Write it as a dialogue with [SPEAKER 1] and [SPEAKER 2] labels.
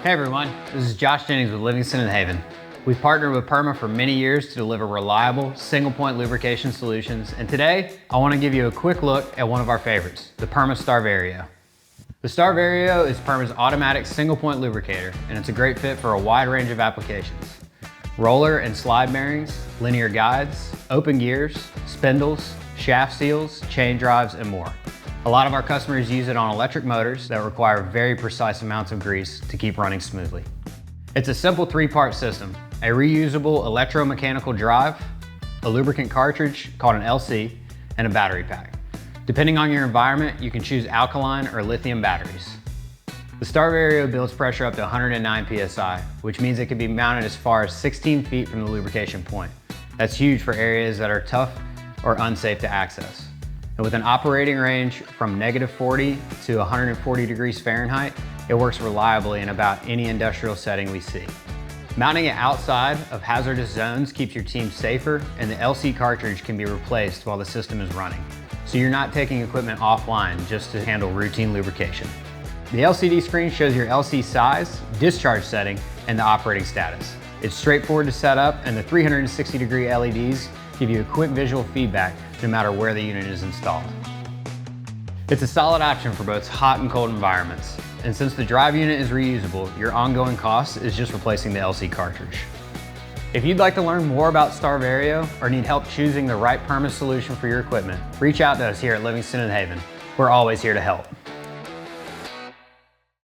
[SPEAKER 1] Hey everyone, this is Josh Jennings with Livingston Haven. We've partnered with Perma for many years to deliver reliable, single-point lubrication solutions, and today I want to give you a quick look at one of our favorites, the Perma STAR VARIO. The STAR VARIO is Perma's automatic single-point lubricator, and it's a great fit for a wide range of applications. Roller and slide bearings, linear guides, open gears, spindles, shaft seals, chain drives, and more. A lot of our customers use it on electric motors that require very precise amounts of grease to keep running smoothly. It's a simple three-part system: a reusable electromechanical drive, a lubricant cartridge called an LC, and a battery pack. Depending on your environment, you can choose alkaline or lithium batteries. The STAR VARIO builds pressure up to 109 PSI, which means it can be mounted as far as 16 feet from the lubrication point. That's huge for areas that are tough or unsafe to access. And with an operating range from -40 to 140 degrees Fahrenheit, it works reliably in about any industrial setting we see. Mounting it outside of hazardous zones keeps your team safer, and the LC cartridge can be replaced while the system is running. So you're not taking equipment offline just to handle routine lubrication. The LCD screen shows your LC size, discharge setting, and the operating status. It's straightforward to set up, and the 360-degree LEDs give you a quick visual feedback no matter where the unit is installed. It's a solid option for both hot and cold environments. And since the drive unit is reusable, your ongoing cost is just replacing the LC cartridge. If you'd like to learn more about STAR VARIO or need help choosing the right Perma solution for your equipment, reach out to us here at Livingston Haven. We're always here to help.